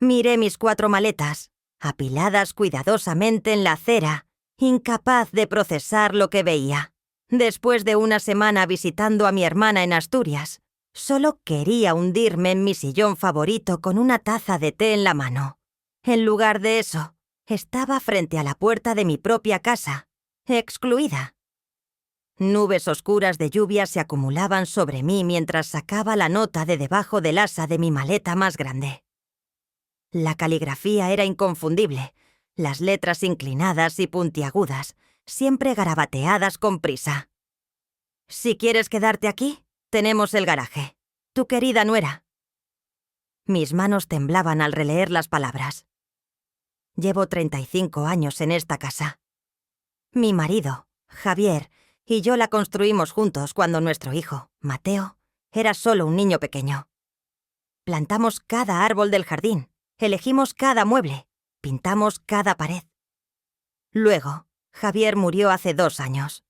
Miré mis 4 maletas, apiladas cuidadosamente en la acera, incapaz de procesar lo que veía. Después de una semana visitando a mi hermana en Asturias, solo quería hundirme en mi sillón favorito con una taza de té en la mano. En lugar de eso, estaba frente a la puerta de mi propia casa, excluida. Nubes oscuras de lluvia se acumulaban sobre mí mientras sacaba la nota de debajo del asa de mi maleta más grande. La caligrafía era inconfundible, las letras inclinadas y puntiagudas, siempre garabateadas con prisa. «Si quieres quedarte aquí, tenemos el garaje. Tu querida nuera». Mis manos temblaban al releer las palabras. Llevo 35 años en esta casa. Mi marido, Javier, y yo la construimos juntos cuando nuestro hijo, Mateo, era solo un niño pequeño. Plantamos cada árbol del jardín, elegimos cada mueble, pintamos cada pared. Luego, Javier murió hace 2 años.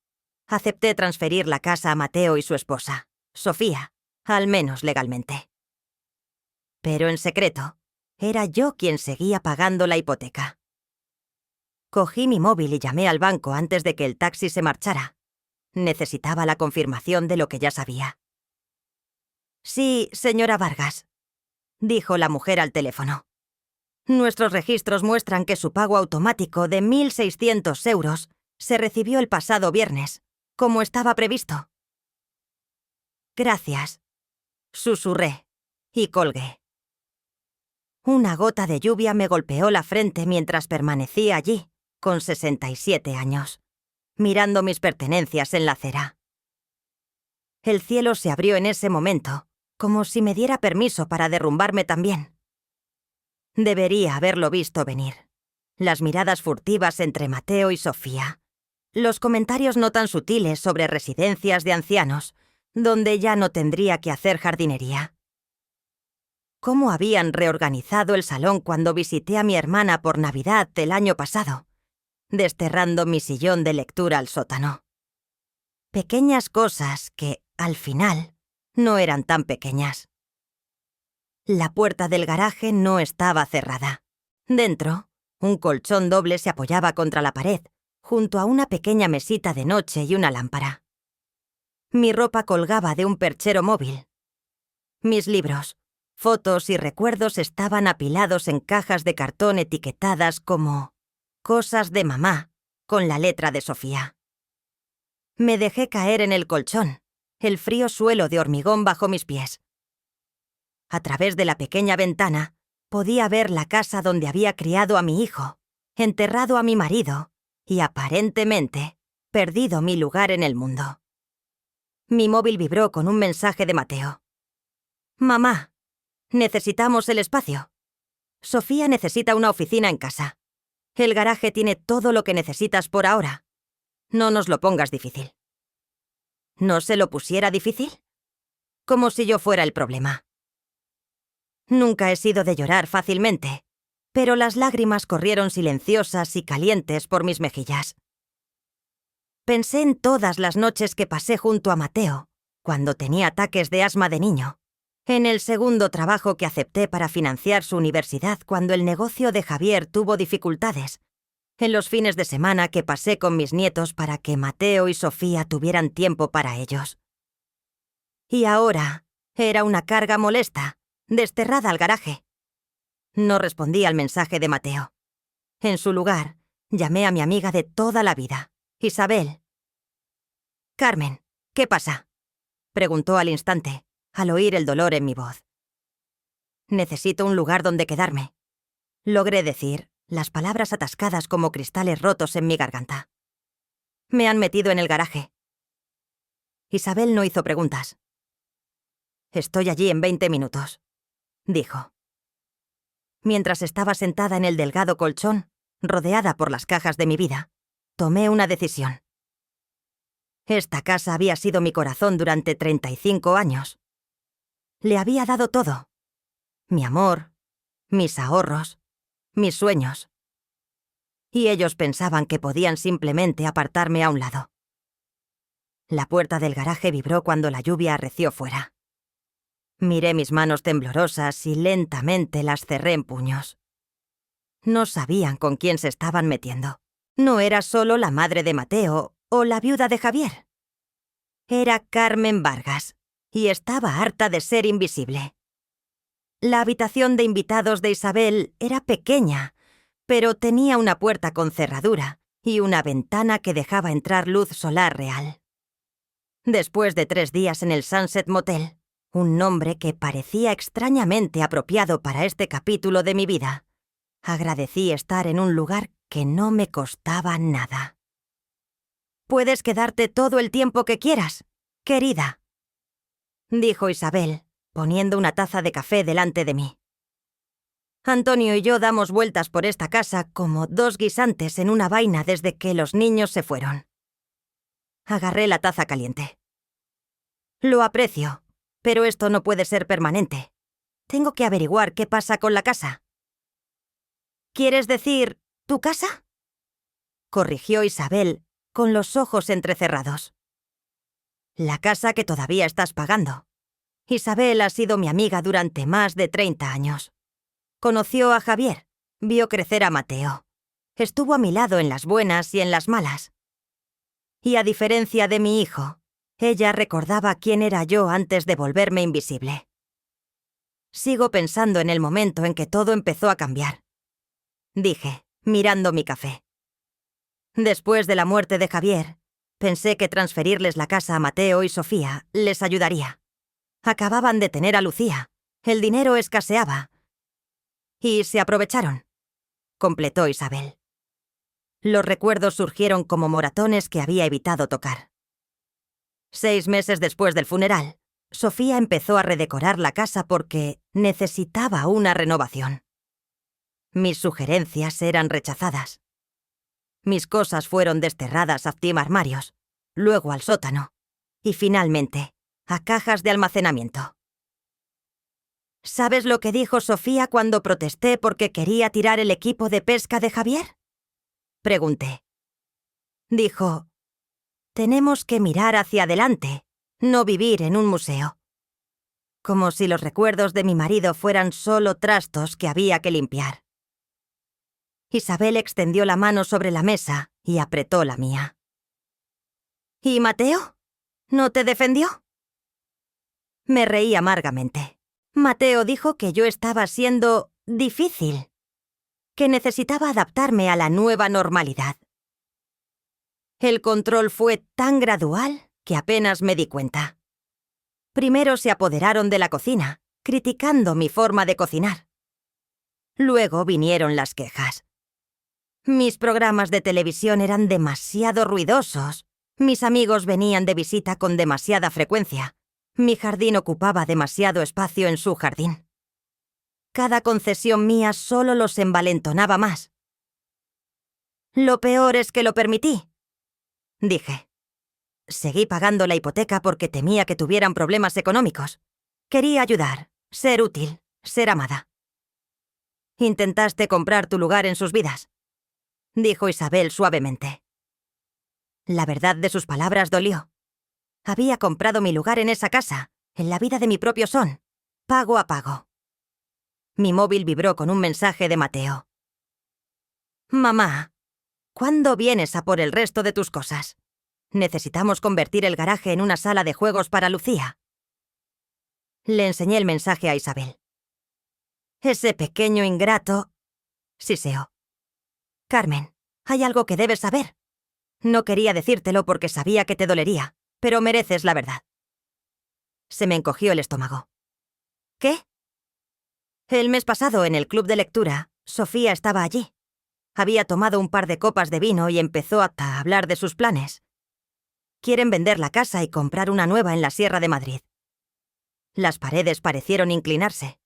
Acepté transferir la casa a Mateo y su esposa, Sofía, al menos legalmente. Pero en secreto, era yo quien seguía pagando la hipoteca. Cogí mi móvil y llamé al banco antes de que el taxi se marchara. Necesitaba la confirmación de lo que ya sabía. «Sí, señora Vargas», dijo la mujer al teléfono. «Nuestros registros muestran que su pago automático de 1.600 euros se recibió el pasado viernes, como estaba previsto». «Gracias», susurré, y colgué. Una gota de lluvia me golpeó la frente mientras permanecí allí, con 67 años, mirando mis pertenencias en la acera. El cielo se abrió en ese momento, como si me diera permiso para derrumbarme también. Debería haberlo visto venir. Las miradas furtivas entre Mateo y Sofía. Los comentarios no tan sutiles sobre residencias de ancianos, donde ya no tendría que hacer jardinería. ¿Cómo habían reorganizado el salón cuando visité a mi hermana por Navidad del año pasado, desterrando mi sillón de lectura al sótano? Pequeñas cosas que, al final, no eran tan pequeñas. La puerta del garaje no estaba cerrada. Dentro, un colchón doble se apoyaba contra la pared, junto a una pequeña mesita de noche y una lámpara. Mi ropa colgaba de un perchero móvil. Mis libros, fotos y recuerdos estaban apilados en cajas de cartón etiquetadas como «Cosas de mamá», con la letra de Sofía. Me dejé caer en el colchón, el frío suelo de hormigón bajo mis pies. A través de la pequeña ventana, podía ver la casa donde había criado a mi hijo, enterrado a mi marido y, aparentemente, perdido mi lugar en el mundo. Mi móvil vibró con un mensaje de Mateo. «Mamá, necesitamos el espacio. Sofía necesita una oficina en casa. El garaje tiene todo lo que necesitas por ahora. No nos lo pongas difícil». ¿No se lo pusiera difícil? Como si yo fuera el problema. Nunca he sido de llorar fácilmente, pero las lágrimas corrieron silenciosas y calientes por mis mejillas. Pensé en todas las noches que pasé junto a Mateo, cuando tenía ataques de asma de niño, en el segundo trabajo que acepté para financiar su universidad cuando el negocio de Javier tuvo dificultades, en los fines de semana que pasé con mis nietos para que Mateo y Sofía tuvieran tiempo para ellos. Y ahora era una carga molesta, desterrada al garaje. No respondí al mensaje de Mateo. En su lugar, llamé a mi amiga de toda la vida, Isabel. «Carmen, ¿qué pasa?», preguntó al instante, al oír el dolor en mi voz. «Necesito un lugar donde quedarme», logré decir, las palabras atascadas como cristales rotos en mi garganta. «Me han metido en el garaje». Isabel no hizo preguntas. «Estoy allí en 20 minutos», dijo. Mientras estaba sentada en el delgado colchón, rodeada por las cajas de mi vida, tomé una decisión. Esta casa había sido mi corazón durante 35 años. Le había dado todo. Mi amor, mis ahorros, mis sueños. Y ellos pensaban que podían simplemente apartarme a un lado. La puerta del garaje vibró cuando la lluvia arreció fuera. Miré mis manos temblorosas y lentamente las cerré en puños. No sabían con quién se estaban metiendo. No era solo la madre de Mateo o la viuda de Javier. Era Carmen Vargas, y estaba harta de ser invisible. La habitación de invitados de Isabel era pequeña, pero tenía una puerta con cerradura y una ventana que dejaba entrar luz solar real. Después de 3 días en el Sunset Motel, un nombre que parecía extrañamente apropiado para este capítulo de mi vida, agradecí estar en un lugar que no me costaba nada. «Puedes quedarte todo el tiempo que quieras, querida», dijo Isabel, poniendo una taza de café delante de mí. Antonio y yo damos vueltas por esta casa como 2 guisantes en una vaina desde que los niños se fueron. Agarré la taza caliente. Lo aprecio, pero esto no puede ser permanente. Tengo que averiguar qué pasa con la casa. ¿Quieres decir tu casa?, corrigió Isabel, con los ojos entrecerrados. La casa que todavía estás pagando. Isabel ha sido mi amiga durante más de 30 años. Conoció a Javier, vio crecer a Mateo. Estuvo a mi lado en las buenas y en las malas. Y a diferencia de mi hijo, ella recordaba quién era yo antes de volverme invisible. Sigo pensando en el momento en que todo empezó a cambiar, dije, mirando mi café. Después de la muerte de Javier, pensé que transferirles la casa a Mateo y Sofía les ayudaría. Acababan de tener a Lucía, el dinero escaseaba. Y se aprovecharon, completó Isabel. Los recuerdos surgieron como moratones que había evitado tocar. 6 meses después del funeral, Sofía empezó a redecorar la casa porque necesitaba una renovación. Mis sugerencias eran rechazadas. Mis cosas fueron desterradas a 100 armarios, luego al sótano, y finalmente a cajas de almacenamiento. ¿Sabes lo que dijo Sofía cuando protesté porque quería tirar el equipo de pesca de Javier?, pregunté. Dijo: «Tenemos que mirar hacia adelante, no vivir en un museo». Como si los recuerdos de mi marido fueran solo trastos que había que limpiar. Isabel extendió la mano sobre la mesa y apretó la mía. «¿Y Mateo? ¿No te defendió?». Me reí amargamente. Mateo dijo que yo estaba siendo difícil, que necesitaba adaptarme a la nueva normalidad. El control fue tan gradual que apenas me di cuenta. Primero se apoderaron de la cocina, criticando mi forma de cocinar. Luego vinieron las quejas. Mis programas de televisión eran demasiado ruidosos. Mis amigos venían de visita con demasiada frecuencia. Mi jardín ocupaba demasiado espacio en su jardín. Cada concesión mía solo los envalentonaba más. «Lo peor es que lo permití», dije. Seguí pagando la hipoteca porque temía que tuvieran problemas económicos. Quería ayudar, ser útil, ser amada. «Intentaste comprar tu lugar en sus vidas», dijo Isabel suavemente. La verdad de sus palabras dolió. Había comprado mi lugar en esa casa, en la vida de mi propio son, pago a pago. Mi móvil vibró con un mensaje de Mateo. «Mamá, ¿cuándo vienes a por el resto de tus cosas? Necesitamos convertir el garaje en una sala de juegos para Lucía». Le enseñé el mensaje a Isabel. «Ese pequeño ingrato», siseó. «Carmen, hay algo que debes saber. No quería decírtelo porque sabía que te dolería, pero mereces la verdad». Se me encogió el estómago. «¿Qué?». El mes pasado, en el club de lectura, Sofía estaba allí. Había tomado un par de copas de vino y empezó a hablar de sus planes. Quieren vender la casa y comprar una nueva en la Sierra de Madrid. Las paredes parecieron inclinarse.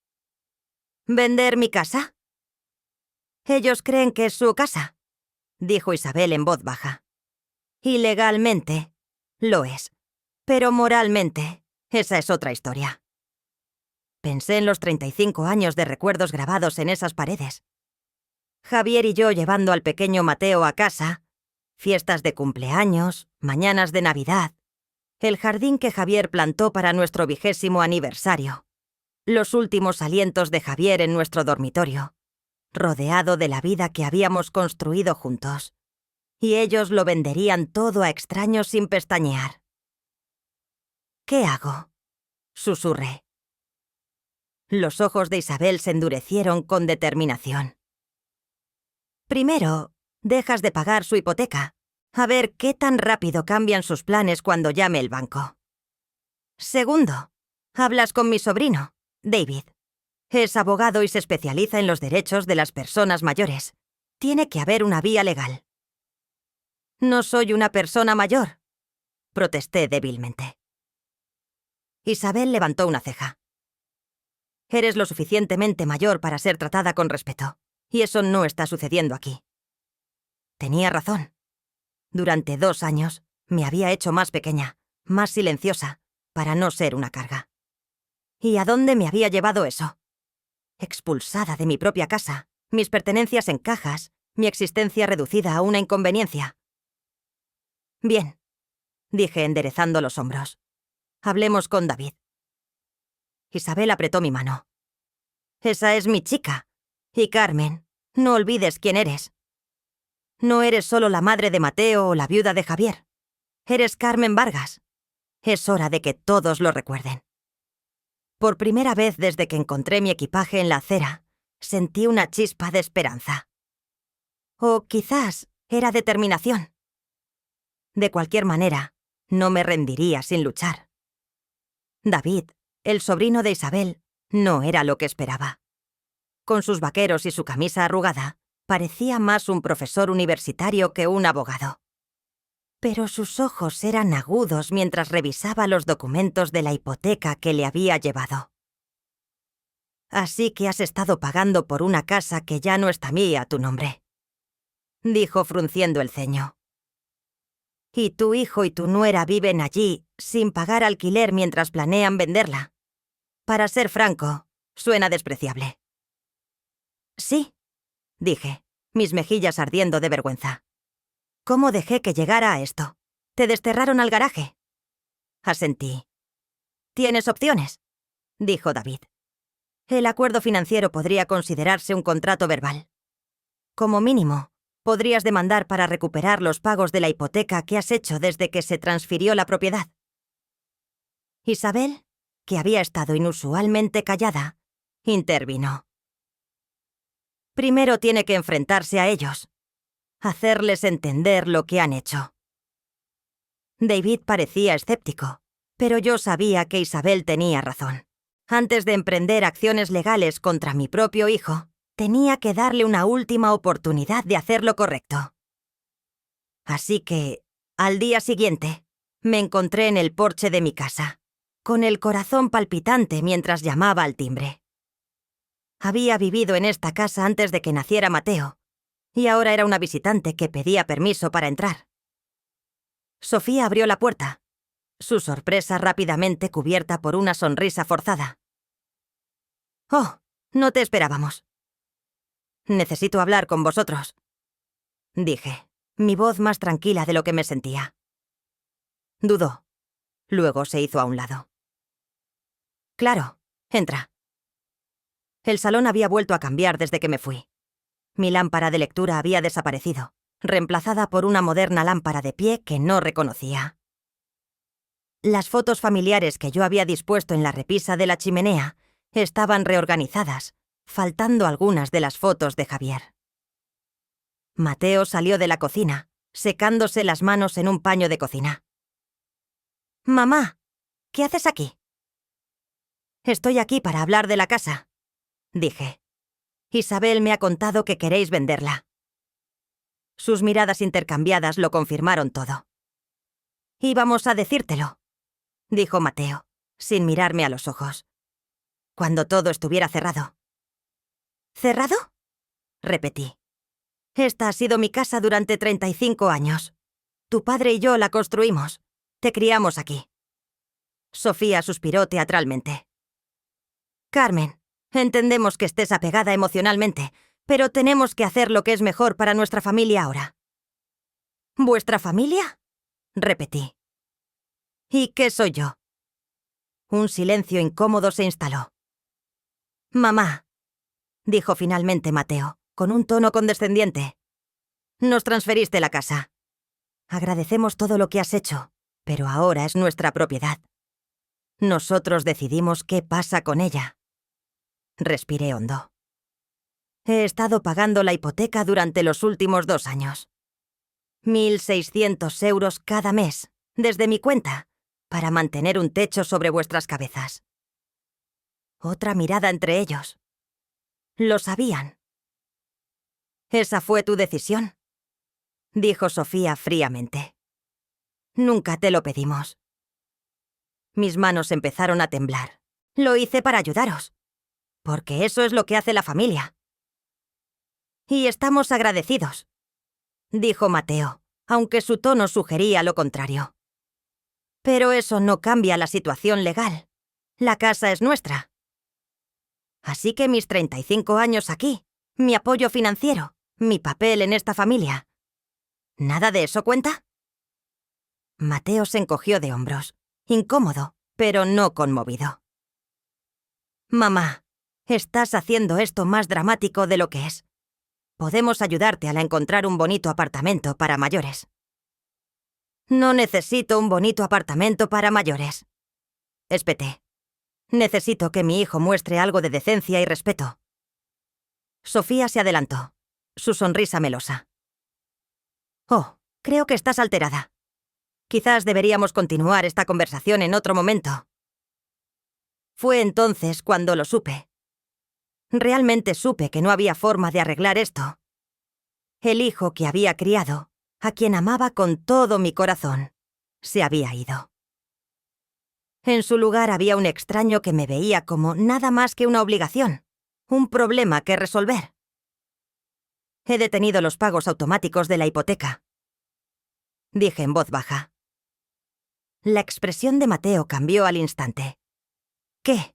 «¿Vender mi casa?». «Ellos creen que es su casa», dijo Isabel en voz baja. «Y legalmente, lo es. Pero moralmente, esa es otra historia». Pensé en los 35 años de recuerdos grabados en esas paredes. Javier y yo llevando al pequeño Mateo a casa, fiestas de cumpleaños, mañanas de Navidad, el jardín que Javier plantó para nuestro 20º aniversario, los últimos alientos de Javier en nuestro dormitorio, rodeado de la vida que habíamos construido juntos, y ellos lo venderían todo a extraños sin pestañear. ¿Qué hago?, susurré. Los ojos de Isabel se endurecieron con determinación. Primero, dejas de pagar su hipoteca. A ver qué tan rápido cambian sus planes cuando llame el banco. Segundo, hablas con mi sobrino, David. Es abogado y se especializa en los derechos de las personas mayores. Tiene que haber una vía legal. No soy una persona mayor, protesté débilmente. Isabel levantó una ceja. Eres lo suficientemente mayor para ser tratada con respeto, y eso no está sucediendo aquí. Tenía razón. Durante 2 años me había hecho más pequeña, más silenciosa, para no ser una carga. ¿Y a dónde me había llevado eso? Expulsada de mi propia casa, mis pertenencias en cajas, mi existencia reducida a una inconveniencia. Bien, dije enderezando los hombros. Hablemos con David. Isabel apretó mi mano. Esa es mi chica. Y Carmen, no olvides quién eres. No eres solo la madre de Mateo o la viuda de Javier. Eres Carmen Vargas. Es hora de que todos lo recuerden. Por primera vez desde que encontré mi equipaje en la acera, sentí una chispa de esperanza. O quizás era determinación. De cualquier manera, no me rendiría sin luchar. David, el sobrino de Isabel, no era lo que esperaba. Con sus vaqueros y su camisa arrugada, parecía más un profesor universitario que un abogado. Pero sus ojos eran agudos mientras revisaba los documentos de la hipoteca que le había llevado. Así que has estado pagando por una casa que ya no está mía a tu nombre, dijo frunciendo el ceño. Y tu hijo y tu nuera viven allí sin pagar alquiler mientras planean venderla. Para ser franco, suena despreciable. Sí, dije, mis mejillas ardiendo de vergüenza. ¿Cómo dejé que llegara a esto? ¿Te desterraron al garaje? Asentí. ¿Tienes opciones?, dijo David. El acuerdo financiero podría considerarse un contrato verbal. Como mínimo, podrías demandar para recuperar los pagos de la hipoteca que has hecho desde que se transfirió la propiedad. Isabel, que había estado inusualmente callada, intervino. Primero tiene que enfrentarse a ellos, hacerles entender lo que han hecho. David parecía escéptico, pero yo sabía que Isabel tenía razón. Antes de emprender acciones legales contra mi propio hijo, tenía que darle una última oportunidad de hacer lo correcto. Así que, al día siguiente, me encontré en el porche de mi casa, con el corazón palpitante mientras llamaba al timbre. Había vivido en esta casa antes de que naciera Mateo, y ahora era una visitante que pedía permiso para entrar. Sofía abrió la puerta, su sorpresa rápidamente cubierta por una sonrisa forzada. «Oh, no te esperábamos». «Necesito hablar con vosotros», dije, mi voz más tranquila de lo que me sentía. Dudó. Luego se hizo a un lado. «Claro, entra». El salón había vuelto a cambiar desde que me fui. Mi lámpara de lectura había desaparecido, reemplazada por una moderna lámpara de pie que no reconocía. Las fotos familiares que yo había dispuesto en la repisa de la chimenea estaban reorganizadas, faltando algunas de las fotos de Javier. Mateo salió de la cocina, secándose las manos en un paño de cocina. «Mamá, ¿qué haces aquí?» «Estoy aquí para hablar de la casa», dije. «Isabel me ha contado que queréis venderla». Sus miradas intercambiadas lo confirmaron todo. «Íbamos a decírtelo», dijo Mateo, sin mirarme a los ojos. «Cuando todo estuviera cerrado». «¿Cerrado?», repetí. «Esta ha sido mi casa durante 35 años. Tu padre y yo la construimos. Te criamos aquí». Sofía suspiró teatralmente. «Carmen, entendemos que estés apegada emocionalmente, pero tenemos que hacer lo que es mejor para nuestra familia ahora». «¿Vuestra familia?», repetí. «¿Y qué soy yo?». Un silencio incómodo se instaló. Mamá, dijo finalmente Mateo, con un tono condescendiente. Nos transferiste la casa. Agradecemos todo lo que has hecho, pero ahora es nuestra propiedad. Nosotros decidimos qué pasa con ella. Respiré hondo. He estado pagando la hipoteca durante los últimos 2 años. 1.600 euros cada mes, desde mi cuenta, para mantener un techo sobre vuestras cabezas. Otra mirada entre ellos. Lo sabían. «Esa fue tu decisión», dijo Sofía fríamente. «Nunca te lo pedimos». Mis manos empezaron a temblar. Lo hice para ayudaros, porque eso es lo que hace la familia. Y estamos agradecidos, dijo Mateo, aunque su tono sugería lo contrario. Pero eso no cambia la situación legal. La casa es nuestra. Así que mis 35 años aquí, mi apoyo financiero, mi papel en esta familia, ¿nada de eso cuenta? Mateo se encogió de hombros, incómodo, pero no conmovido. Mamá, estás haciendo esto más dramático de lo que es. Podemos ayudarte a encontrar un bonito apartamento para mayores. No necesito un bonito apartamento para mayores. Espeté. Necesito que mi hijo muestre algo de decencia y respeto. Sofía se adelantó, su sonrisa melosa. Oh, creo que estás alterada. Quizás deberíamos continuar esta conversación en otro momento. Fue entonces cuando lo supe. Realmente supe que no había forma de arreglar esto. El hijo que había criado, a quien amaba con todo mi corazón, se había ido. En su lugar había un extraño que me veía como nada más que una obligación, un problema que resolver. He detenido los pagos automáticos de la hipoteca, dije en voz baja. La expresión de Mateo cambió al instante. ¿Qué?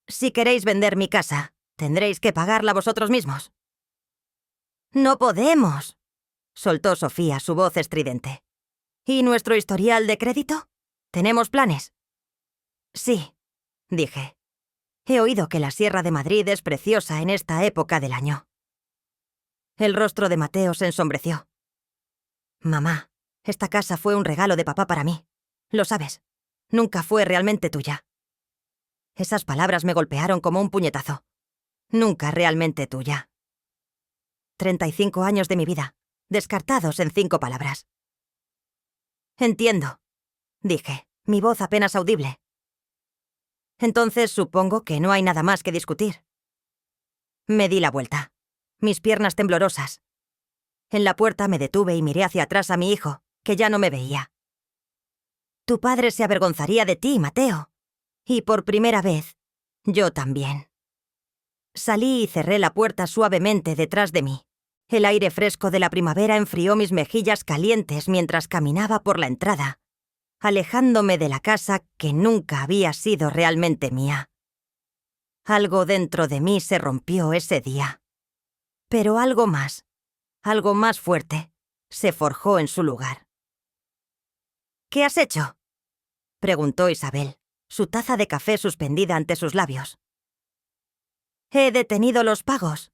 Si queréis vender mi casa, tendréis que pagarla vosotros mismos. No podemos, soltó Sofía, su voz estridente. ¿Y nuestro historial de crédito? ¿Tenemos planes? Sí, dije. He oído que la Sierra de Madrid es preciosa en esta época del año. El rostro de Mateo se ensombreció. Mamá, esta casa fue un regalo de papá para mí. Lo sabes. Nunca fue realmente tuya. Esas palabras me golpearon como un puñetazo. Nunca realmente tuya. 35 años de mi vida, descartados en 5 palabras. Entiendo, dije, mi voz apenas audible. Entonces supongo que no hay nada más que discutir. Me di la vuelta, mis piernas temblorosas. En la puerta me detuve y miré hacia atrás a mi hijo, que ya no me veía. Tu padre se avergonzaría de ti, Mateo. Y por primera vez, yo también. Salí y cerré la puerta suavemente detrás de mí. El aire fresco de la primavera enfrió mis mejillas calientes mientras caminaba por la entrada, alejándome de la casa que nunca había sido realmente mía. Algo dentro de mí se rompió ese día. Pero algo más fuerte, se forjó en su lugar. ¿Qué has hecho?, preguntó Isabel, su taza de café suspendida ante sus labios. He detenido los pagos,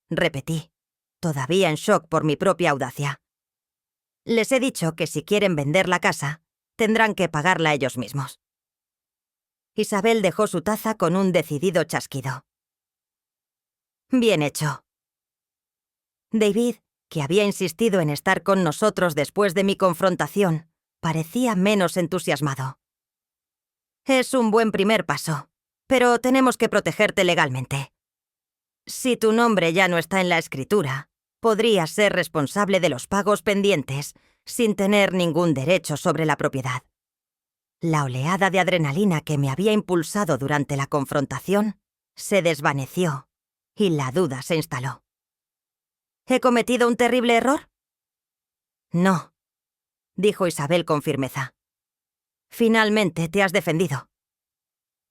repetí, todavía en shock por mi propia audacia. Les he dicho que si quieren vender la casa, tendrán que pagarla ellos mismos. Isabel dejó su taza con un decidido chasquido. Bien hecho. David, que había insistido en estar con nosotros después de mi confrontación, parecía menos entusiasmado. Es un buen primer paso, pero tenemos que protegerte legalmente. Si tu nombre ya no está en la escritura, podrías ser responsable de los pagos pendientes sin tener ningún derecho sobre la propiedad. La oleada de adrenalina que me había impulsado durante la confrontación se desvaneció y la duda se instaló. ¿He cometido un terrible error? No, dijo Isabel con firmeza. Finalmente te has defendido.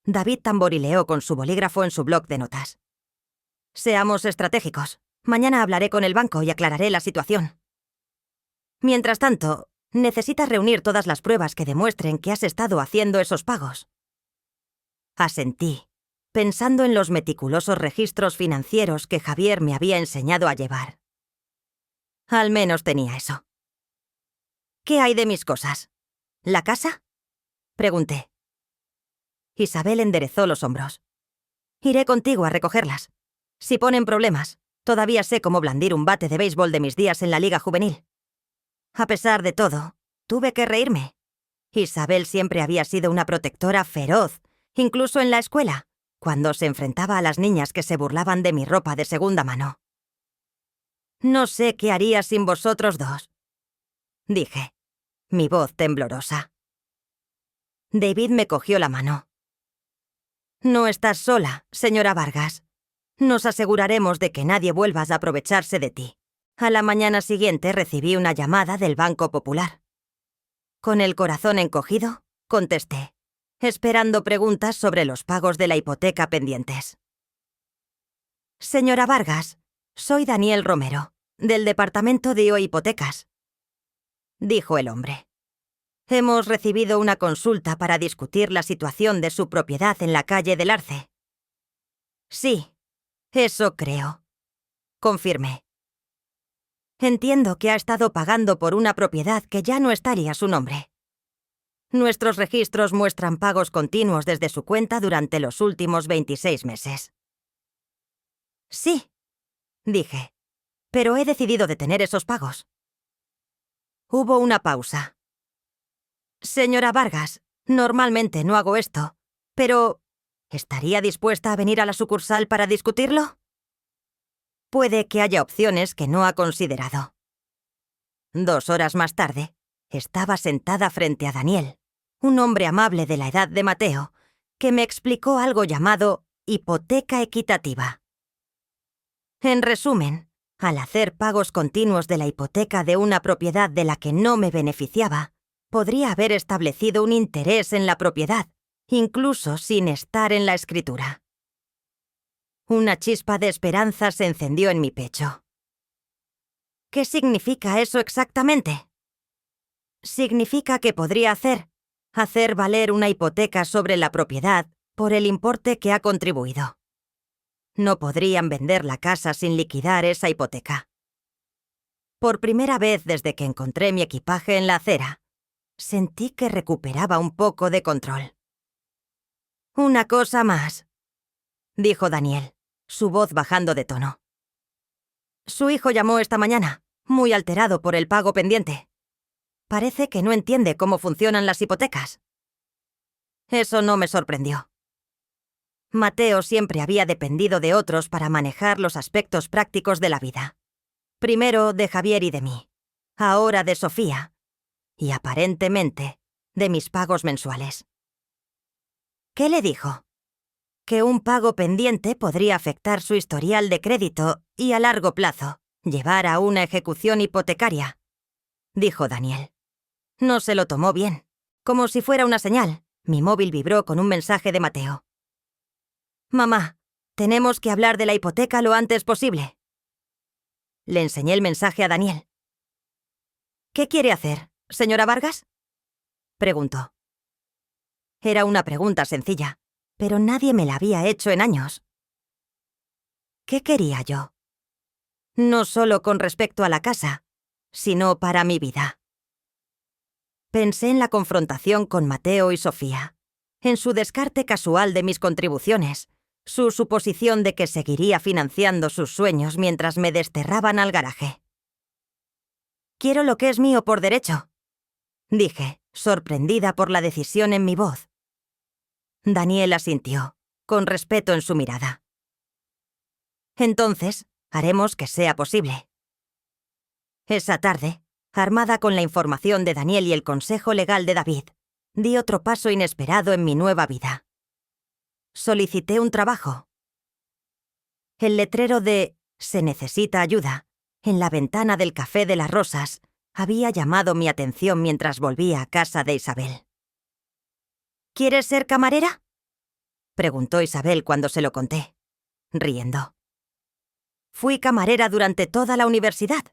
David tamborileó con su bolígrafo en su bloc de notas. Seamos estratégicos. Mañana hablaré con el banco y aclararé la situación. Mientras tanto, necesitas reunir todas las pruebas que demuestren que has estado haciendo esos pagos. Asentí, pensando en los meticulosos registros financieros que Javier me había enseñado a llevar. Al menos tenía eso. ¿Qué hay de mis cosas? ¿La casa? Pregunté. Isabel enderezó los hombros. Iré contigo a recogerlas. Si ponen problemas, todavía sé cómo blandir un bate de béisbol de mis días en la liga juvenil. A pesar de todo, tuve que reírme. Isabel siempre había sido una protectora feroz, incluso en la escuela, cuando se enfrentaba a las niñas que se burlaban de mi ropa de segunda mano. No sé qué haría sin vosotros dos, dije, mi voz temblorosa. David me cogió la mano. No estás sola, señora Vargas. Nos aseguraremos de que nadie vuelva a aprovecharse de ti. A la mañana siguiente recibí una llamada del Banco Popular. Con el corazón encogido, contesté, esperando preguntas sobre los pagos de la hipoteca pendientes. Señora Vargas, soy Daniel Romero, del Departamento de Hipotecas, dijo el hombre. Hemos recibido una consulta para discutir la situación de su propiedad en la calle del Arce. Sí, eso creo, confirmé. Entiendo que ha estado pagando por una propiedad que ya no estaría a su nombre. Nuestros registros muestran pagos continuos desde su cuenta durante los últimos 26 meses. Sí, dije, pero he decidido detener esos pagos. Hubo una pausa. Señora Vargas, normalmente no hago esto, pero ¿estaría dispuesta a venir a la sucursal para discutirlo? Puede que haya opciones que no ha considerado. 2 horas más tarde, estaba sentada frente a Daniel, un hombre amable de la edad de Mateo, que me explicó algo llamado hipoteca equitativa. En resumen, al hacer pagos continuos de la hipoteca de una propiedad de la que no me beneficiaba, podría haber establecido un interés en la propiedad, incluso sin estar en la escritura. Una chispa de esperanza se encendió en mi pecho. ¿Qué significa eso exactamente? Significa que podría hacer valer una hipoteca sobre la propiedad por el importe que ha contribuido. No podrían vender la casa sin liquidar esa hipoteca. Por primera vez desde que encontré mi equipaje en la acera, sentí que recuperaba un poco de control. Una cosa más, dijo Daniel, su voz bajando de tono. Su hijo llamó esta mañana, muy alterado por el pago pendiente. Parece que no entiende cómo funcionan las hipotecas. Eso no me sorprendió. Mateo siempre había dependido de otros para manejar los aspectos prácticos de la vida. Primero de Javier y de mí, ahora de Sofía, y aparentemente de mis pagos mensuales. ¿Qué le dijo? Que un pago pendiente podría afectar su historial de crédito y a largo plazo llevar a una ejecución hipotecaria, dijo Daniel. No se lo tomó bien. Como si fuera una señal, mi móvil vibró con un mensaje de Mateo. Mamá, tenemos que hablar de la hipoteca lo antes posible. Le enseñé el mensaje a Daniel. ¿Qué quiere hacer, señora Vargas? Preguntó. Era una pregunta sencilla, pero nadie me la había hecho en años. ¿Qué quería yo? No solo con respecto a la casa, sino para mi vida. Pensé en la confrontación con Mateo y Sofía, en su descarte casual de mis contribuciones, su suposición de que seguiría financiando sus sueños mientras me desterraban al garaje. Quiero lo que es mío por derecho, dije, sorprendida por la decisión en mi voz. Daniel asintió, con respeto en su mirada. Entonces, haremos que sea posible. Esa tarde, armada con la información de Daniel y el consejo legal de David, di otro paso inesperado en mi nueva vida. Solicité un trabajo. El letrero de «Se necesita ayuda» en la ventana del Café de las Rosas había llamado mi atención mientras volvía a casa de Isabel. ¿Quieres ser camarera?, preguntó Isabel cuando se lo conté, riendo. Fui camarera durante toda la universidad,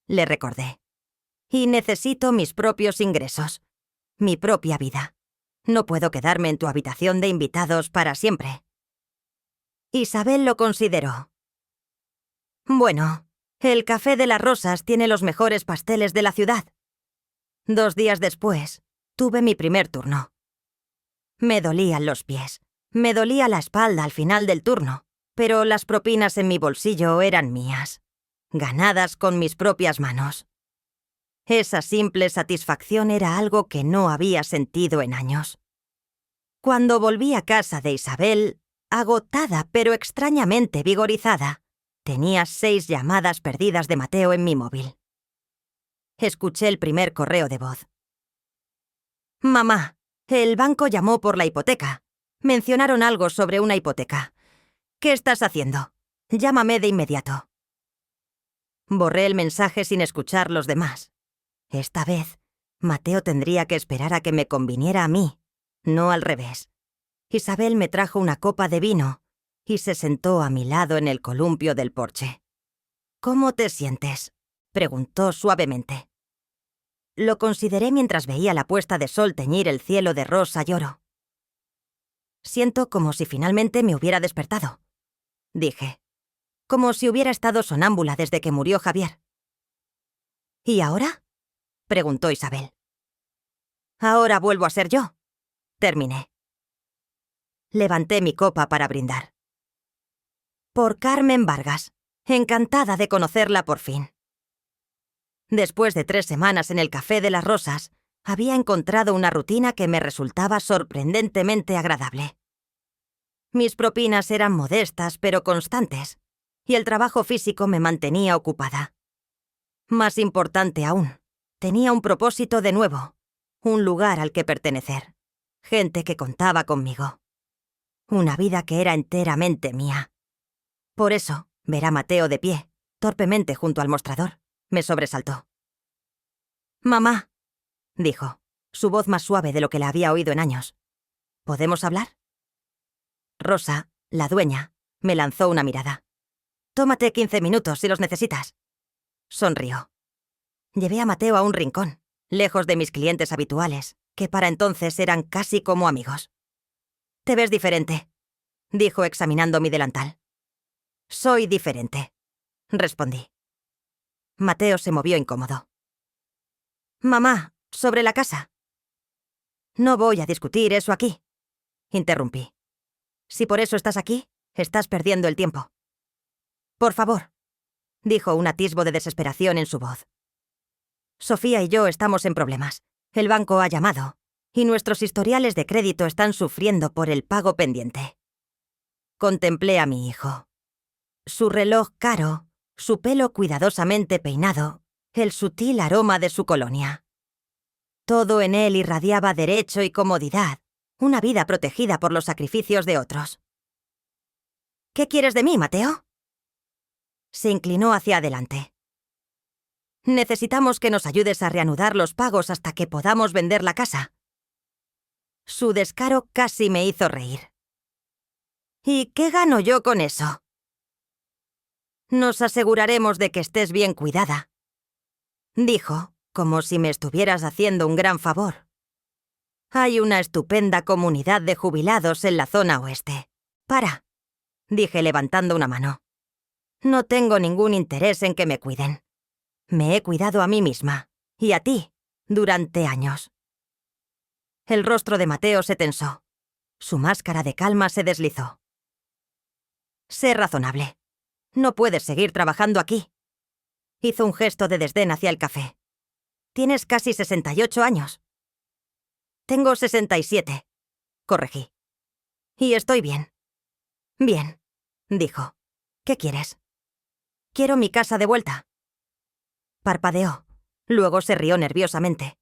le recordé. Y necesito mis propios ingresos, mi propia vida. No puedo quedarme en tu habitación de invitados para siempre. Isabel lo consideró. Bueno, el Café de las Rosas tiene los mejores pasteles de la ciudad. 2 días después, tuve mi primer turno. Me dolían los pies, me dolía la espalda al final del turno, pero las propinas en mi bolsillo eran mías, ganadas con mis propias manos. Esa simple satisfacción era algo que no había sentido en años. Cuando volví a casa de Isabel, agotada pero extrañamente vigorizada, tenía 6 llamadas perdidas de Mateo en mi móvil. Escuché el primer correo de voz. Mamá, el banco llamó por la hipoteca. Mencionaron algo sobre una hipoteca. ¿Qué estás haciendo? Llámame de inmediato. Borré el mensaje sin escuchar los demás. Esta vez, Mateo tendría que esperar a que me conviniera a mí, no al revés. Isabel me trajo una copa de vino y se sentó a mi lado en el columpio del porche. ¿Cómo te sientes?, preguntó suavemente. Lo consideré mientras veía la puesta de sol teñir el cielo de rosa y oro. Siento como si finalmente me hubiera despertado, dije. Como si hubiera estado sonámbula desde que murió Javier. ¿Y ahora?, preguntó Isabel. Ahora vuelvo a ser yo, terminé. Levanté mi copa para brindar. Por Carmen Vargas, encantada de conocerla por fin. Después de 3 semanas en el Café de las Rosas, había encontrado una rutina que me resultaba sorprendentemente agradable. Mis propinas eran modestas pero constantes, y el trabajo físico me mantenía ocupada. Más importante aún, tenía un propósito de nuevo, un lugar al que pertenecer, gente que contaba conmigo. Una vida que era enteramente mía. Por eso, ver a Mateo de pie, torpemente junto al mostrador, me sobresaltó. «Mamá», dijo, su voz más suave de lo que la había oído en años. «¿Podemos hablar?» Rosa, la dueña, me lanzó una mirada. «Tómate 15 minutos si los necesitas». Sonrió. Llevé a Mateo a un rincón, lejos de mis clientes habituales, que para entonces eran casi como amigos. «Te ves diferente», dijo examinando mi delantal. «Soy diferente», respondí. Mateo se movió incómodo. «Mamá, sobre la casa». «No voy a discutir eso aquí», interrumpí. «Si por eso estás aquí, estás perdiendo el tiempo». «Por favor», dijo un atisbo de desesperación en su voz. «Sofía y yo estamos en problemas. El banco ha llamado, y nuestros historiales de crédito están sufriendo por el pago pendiente». Contemplé a mi hijo. Su reloj caro, su pelo cuidadosamente peinado, el sutil aroma de su colonia. Todo en él irradiaba derecho y comodidad, una vida protegida por los sacrificios de otros. «¿Qué quieres de mí, Mateo?». Se inclinó hacia adelante. «Necesitamos que nos ayudes a reanudar los pagos hasta que podamos vender la casa». Su descaro casi me hizo reír. «¿Y qué gano yo con eso?». «Nos aseguraremos de que estés bien cuidada», dijo, como si me estuvieras haciendo un gran favor. «Hay una estupenda comunidad de jubilados en la zona oeste. Para», dije levantando una mano. «No tengo ningún interés en que me cuiden. Me he cuidado a mí misma, y a ti, durante años». El rostro de Mateo se tensó. Su máscara de calma se deslizó. «Sé razonable. No puedes seguir trabajando aquí». Hizo un gesto de desdén hacia el café. «Tienes casi 68 años». «Tengo 67», corregí. «Y estoy bien». «Bien», dijo. «¿Qué quieres?» «Quiero mi casa de vuelta». Parpadeó. Luego se rió nerviosamente.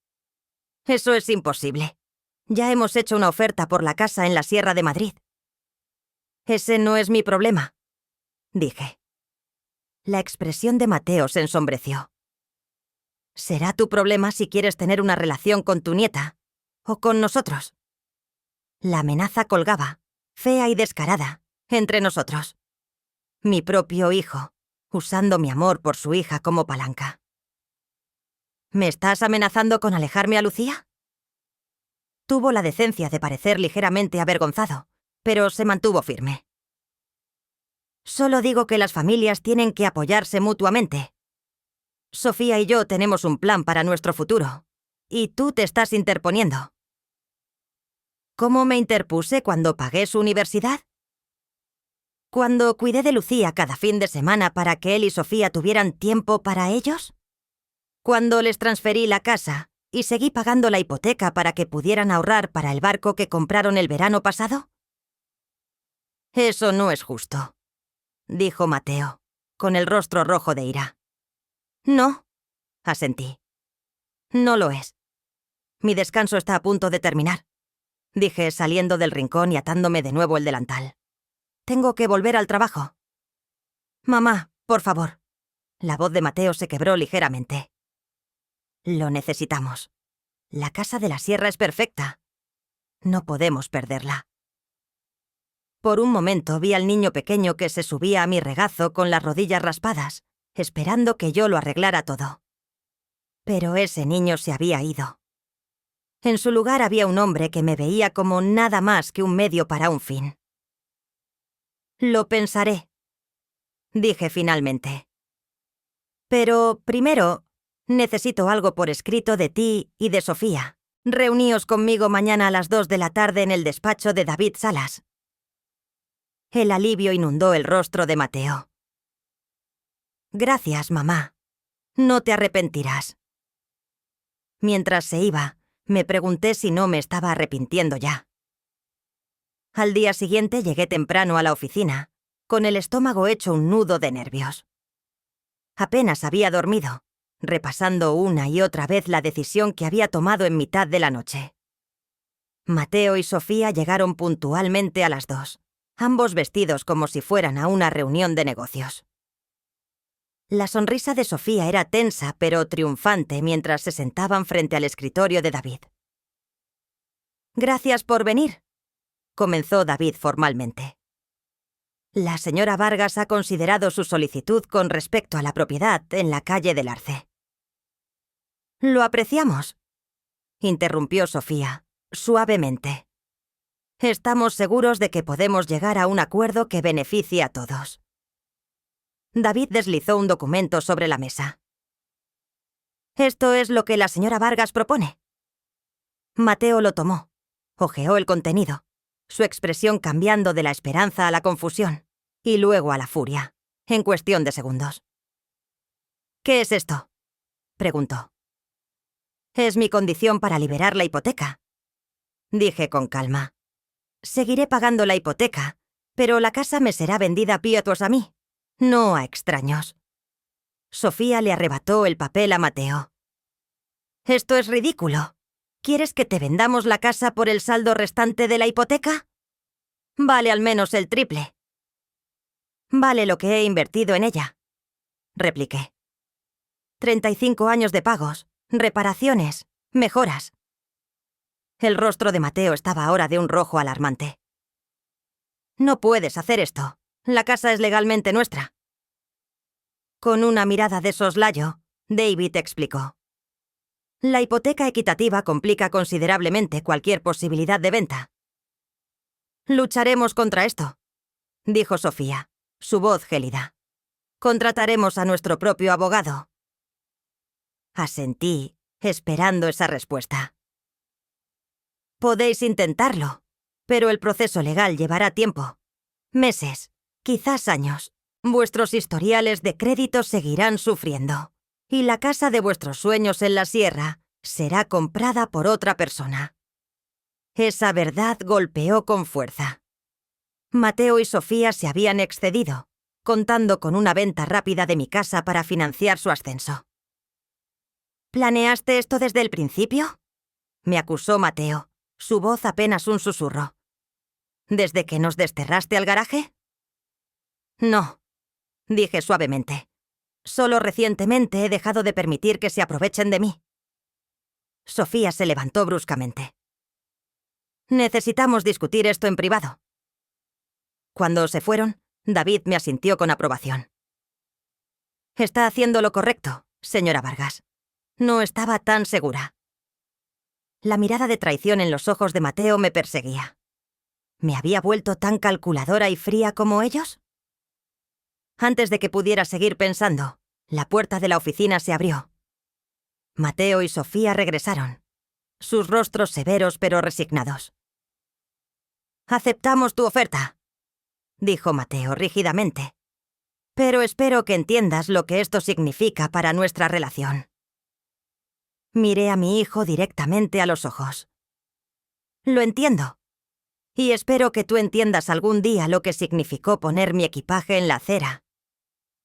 «Eso es imposible. Ya hemos hecho una oferta por la casa en la Sierra de Madrid». «Ese no es mi problema», dije. La expresión de Mateo se ensombreció. «Será tu problema si quieres tener una relación con tu nieta, o con nosotros». La amenaza colgaba, fea y descarada, entre nosotros. Mi propio hijo, usando mi amor por su hija como palanca. «¿Me estás amenazando con alejarme a Lucía?». Tuvo la decencia de parecer ligeramente avergonzado, pero se mantuvo firme. Solo digo que las familias tienen que apoyarse mutuamente. Sofía y yo tenemos un plan para nuestro futuro, y tú te estás interponiendo. ¿Cómo me interpuse cuando pagué su universidad? ¿Cuando cuidé de Lucía cada fin de semana para que él y Sofía tuvieran tiempo para ellos? ¿Cuando les transferí la casa y seguí pagando la hipoteca para que pudieran ahorrar para el barco que compraron el verano pasado? Eso no es justo, dijo Mateo, con el rostro rojo de ira. No, asentí. No lo es. Mi descanso está a punto de terminar, dije saliendo del rincón y atándome de nuevo el delantal. Tengo que volver al trabajo. Mamá, por favor. La voz de Mateo se quebró ligeramente. Lo necesitamos. La casa de la sierra es perfecta. No podemos perderla. Por un momento vi al niño pequeño que se subía a mi regazo con las rodillas raspadas, esperando que yo lo arreglara todo. Pero ese niño se había ido. En su lugar había un hombre que me veía como nada más que un medio para un fin. Lo pensaré, dije finalmente. Pero primero, necesito algo por escrito de ti y de Sofía. Reuníos conmigo mañana a las 2 de la tarde en el despacho de David Salas. El alivio inundó el rostro de Mateo. Gracias, mamá. No te arrepentirás. Mientras se iba, me pregunté si no me estaba arrepintiendo ya. Al día siguiente llegué temprano a la oficina, con el estómago hecho un nudo de nervios. Apenas había dormido, repasando una y otra vez la decisión que había tomado en mitad de la noche. Mateo y Sofía llegaron puntualmente a las 2, ambos vestidos como si fueran a una reunión de negocios. La sonrisa de Sofía era tensa pero triunfante mientras se sentaban frente al escritorio de David. Gracias por venir, comenzó David formalmente. La señora Vargas ha considerado su solicitud con respecto a la propiedad en la calle del Arce. Lo apreciamos, interrumpió Sofía, suavemente. Estamos seguros de que podemos llegar a un acuerdo que beneficie a todos. David deslizó un documento sobre la mesa. ¿Esto es lo que la señora Vargas propone? Mateo lo tomó, hojeó el contenido, su expresión cambiando de la esperanza a la confusión, y luego a la furia, en cuestión de segundos. ¿Qué es esto?, preguntó. Es mi condición para liberar la hipoteca, dije con calma. Seguiré pagando la hipoteca, pero la casa me será vendida piatos a mí, no a extraños. Sofía le arrebató el papel a Mateo. Esto es ridículo. ¿Quieres que te vendamos la casa por el saldo restante de la hipoteca? Vale al menos el triple. Vale lo que he invertido en ella, repliqué. 35 años de pagos, reparaciones, mejoras. El rostro de Mateo estaba ahora de un rojo alarmante. No puedes hacer esto. La casa es legalmente nuestra. Con una mirada de soslayo, David explicó. La hipoteca equitativa complica considerablemente cualquier posibilidad de venta. Lucharemos contra esto, dijo Sofía, su voz gélida. Contrataremos a nuestro propio abogado. Asentí, esperando esa respuesta. Podéis intentarlo, pero el proceso legal llevará tiempo. Meses, quizás años. Vuestros historiales de crédito seguirán sufriendo. Y la casa de vuestros sueños en la sierra será comprada por otra persona. Esa verdad golpeó con fuerza. Mateo y Sofía se habían excedido, contando con una venta rápida de mi casa para financiar su ascenso. ¿Planeaste esto desde el principio?, me acusó Mateo, su voz apenas un susurro. ¿Desde que nos desterraste al garaje? No, dije suavemente. Solo recientemente he dejado de permitir que se aprovechen de mí. Sofía se levantó bruscamente. Necesitamos discutir esto en privado. Cuando se fueron, David me asintió con aprobación. Está haciendo lo correcto, señora Vargas. No estaba tan segura. La mirada de traición en los ojos de Mateo me perseguía. ¿Me había vuelto tan calculadora y fría como ellos? Antes de que pudiera seguir pensando, la puerta de la oficina se abrió. Mateo y Sofía regresaron, sus rostros severos pero resignados. «Aceptamos tu oferta», dijo Mateo rígidamente. «Pero espero que entiendas lo que esto significa para nuestra relación». Miré a mi hijo directamente a los ojos. «Lo entiendo. Y espero que tú entiendas algún día lo que significó poner mi equipaje en la acera.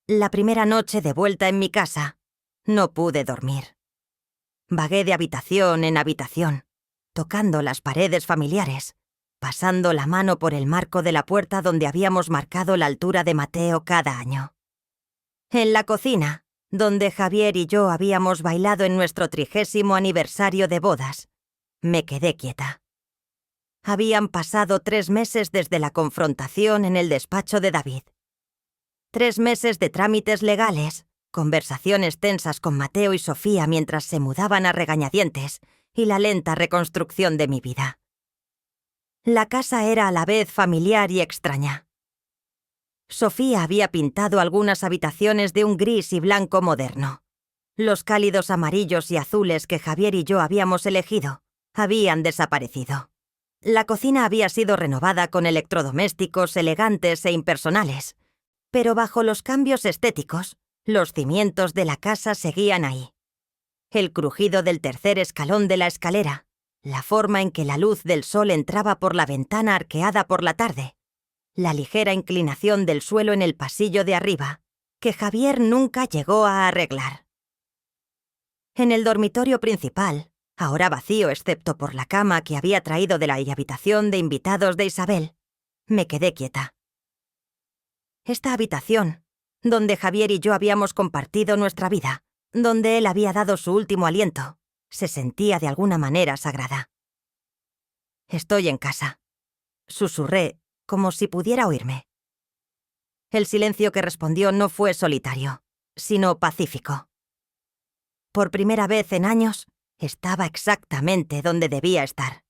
La primera noche de vuelta en mi casa, no pude dormir. Vagué de habitación en habitación, tocando las paredes familiares, pasando la mano por el marco de la puerta donde habíamos marcado la altura de Mateo cada año. En la cocina, donde Javier y yo habíamos bailado en nuestro 30º aniversario de bodas, me quedé quieta. Habían pasado 3 meses desde la confrontación en el despacho de David. 3 meses de trámites legales, conversaciones tensas con Mateo y Sofía mientras se mudaban a regañadientes y la lenta reconstrucción de mi vida. La casa era a la vez familiar y extraña. Sofía había pintado algunas habitaciones de un gris y blanco moderno. Los cálidos amarillos y azules que Javier y yo habíamos elegido habían desaparecido. La cocina había sido renovada con electrodomésticos elegantes e impersonales, pero bajo los cambios estéticos, los cimientos de la casa seguían ahí. El crujido del tercer escalón de la escalera, la forma en que la luz del sol entraba por la ventana arqueada por la tarde, la ligera inclinación del suelo en el pasillo de arriba, que Javier nunca llegó a arreglar. En el dormitorio principal, ahora vacío excepto por la cama que había traído de la habitación de invitados de Isabel, me quedé quieta. Esta habitación, donde Javier y yo habíamos compartido nuestra vida, donde él había dado su último aliento, se sentía de alguna manera sagrada. «Estoy en casa», susurré, como si pudiera oírme. El silencio que respondió no fue solitario, sino pacífico. Por primera vez en años, estaba exactamente donde debía estar.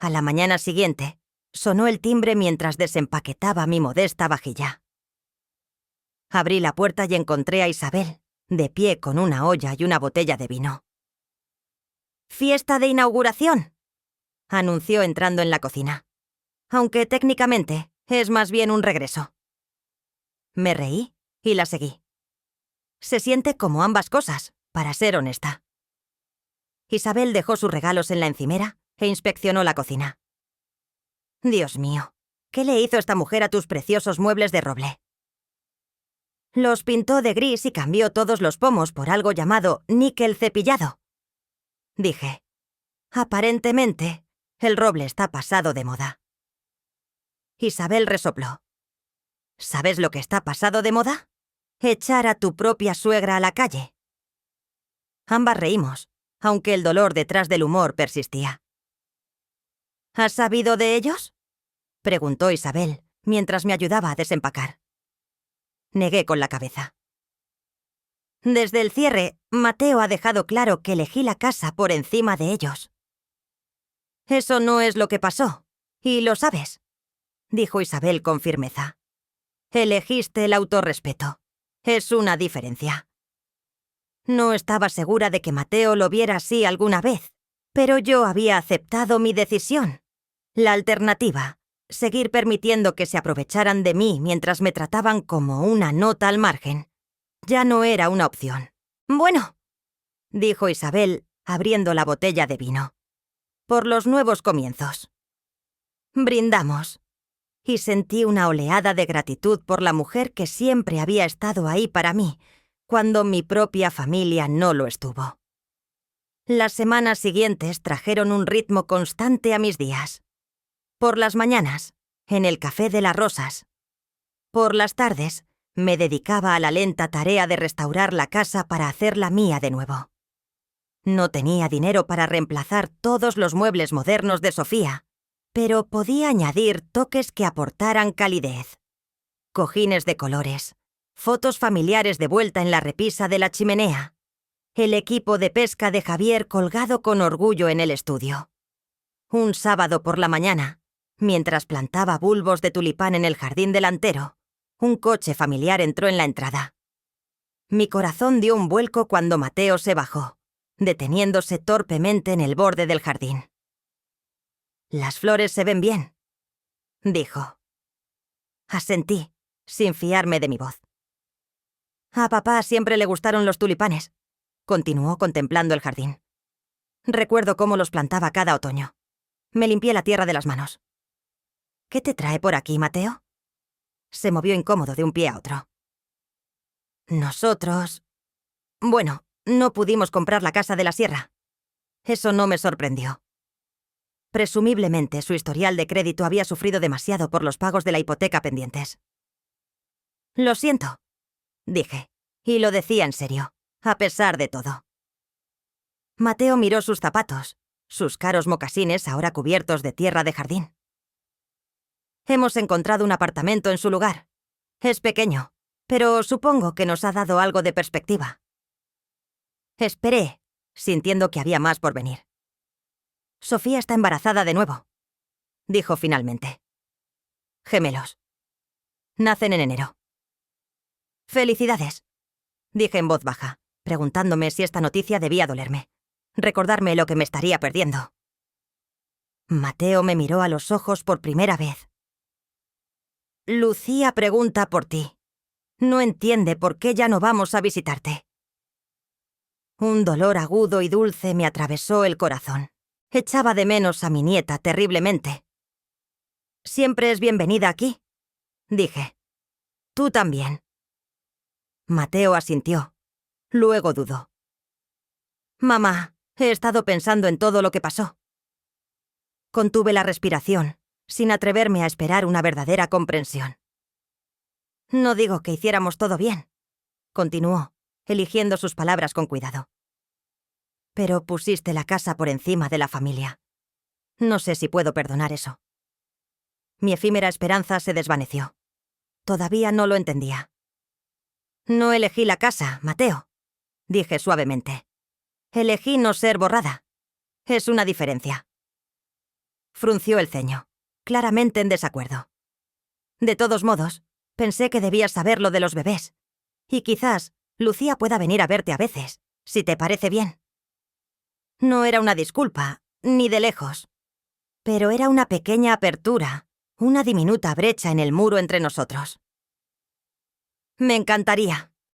A la mañana siguiente, sonó el timbre mientras desempaquetaba mi modesta vajilla. Abrí la puerta y encontré a Isabel, de pie con una olla y una botella de vino. «Fiesta de inauguración», anunció entrando en la cocina. «Aunque técnicamente es más bien un regreso». Me reí y la seguí. Se siente como ambas cosas, para ser honesta. Isabel dejó sus regalos en la encimera e inspeccionó la cocina. «Dios mío, ¿qué le hizo esta mujer a tus preciosos muebles de roble?» «Los pintó de gris y cambió todos los pomos por algo llamado níquel cepillado», dije. «Aparentemente, el roble está pasado de moda». Isabel resopló. «¿Sabes lo que está pasado de moda? Echar a tu propia suegra a la calle». Ambas reímos, aunque el dolor detrás del humor persistía. «¿Has sabido de ellos?», preguntó Isabel, mientras me ayudaba a desempacar. Negué con la cabeza. «Desde el cierre, Mateo ha dejado claro que elegí la casa por encima de ellos». «Eso no es lo que pasó, y lo sabes», dijo Isabel con firmeza. «Elegiste el autorrespeto. Es una diferencia». No estaba segura de que Mateo lo viera así alguna vez, pero yo había aceptado mi decisión. La alternativa, seguir permitiendo que se aprovecharan de mí mientras me trataban como una nota al margen, ya no era una opción. «Bueno», dijo Isabel, abriendo la botella de vino, «por los nuevos comienzos». Brindamos. Y sentí una oleada de gratitud por la mujer que siempre había estado ahí para mí, cuando mi propia familia no lo estuvo. Las semanas siguientes trajeron un ritmo constante a mis días. Por las mañanas, en el Café de las Rosas. Por las tardes, me dedicaba a la lenta tarea de restaurar la casa para hacerla mía de nuevo. No tenía dinero para reemplazar todos los muebles modernos de Sofía, pero podía añadir toques que aportaran calidez. Cojines de colores, fotos familiares de vuelta en la repisa de la chimenea, el equipo de pesca de Javier colgado con orgullo en el estudio. Un sábado por la mañana, mientras plantaba bulbos de tulipán en el jardín delantero, Un coche familiar entró en la entrada. Mi corazón dio un vuelco cuando Mateo se bajó, deteniéndose torpemente en el borde del jardín. «Las flores se ven bien», dijo. Asentí, sin fiarme de mi voz. «A papá siempre le gustaron los tulipanes», continuó contemplando el jardín. «Recuerdo cómo los plantaba cada otoño. Me limpié la tierra de las manos». «¿Qué te trae por aquí, Mateo?» Se movió incómodo de un pie a otro. «Nosotros... Bueno, no pudimos comprar la casa de la sierra. Eso no me sorprendió. Presumiblemente, su historial de crédito había sufrido demasiado por los pagos de la hipoteca pendientes». «Lo siento», dije, y lo decía en serio, a pesar de todo. Mateo miró sus zapatos, sus caros mocasines ahora cubiertos de tierra de jardín. «Hemos encontrado un apartamento en su lugar. Es pequeño, pero supongo que nos ha dado algo de perspectiva». Esperé, sintiendo que había más por venir. «Sofía está embarazada de nuevo», dijo finalmente. «Gemelos. Nacen en enero». «Felicidades», dije en voz baja, preguntándome si esta noticia debía dolerme, recordarme lo que me estaría perdiendo. Mateo me miró a los ojos por primera vez. «Lucía pregunta por ti. No entiende por qué ya no vamos a visitarte». Un dolor agudo y dulce me atravesó el corazón. Echaba de menos a mi nieta terriblemente. «Siempre es bienvenida aquí», dije. «Tú también». Mateo asintió. Luego dudó. «Mamá, he estado pensando en todo lo que pasó». Contuve la respiración, sin atreverme a esperar una verdadera comprensión. «No digo que hiciéramos todo bien», continuó, eligiendo sus palabras con cuidado. «Pero pusiste la casa por encima de la familia. No sé si puedo perdonar eso». Mi efímera esperanza se desvaneció. Todavía no lo entendía. «No elegí la casa, Mateo», dije suavemente. «Elegí no ser borrada. Es una diferencia». Frunció el ceño, claramente en desacuerdo. «De todos modos, pensé que debías saber lo de los bebés. Y quizás Lucía pueda venir a verte a veces, si te parece bien». No era una disculpa, ni de lejos. Pero era una pequeña apertura, una diminuta brecha en el muro entre nosotros. «Me encantaría»,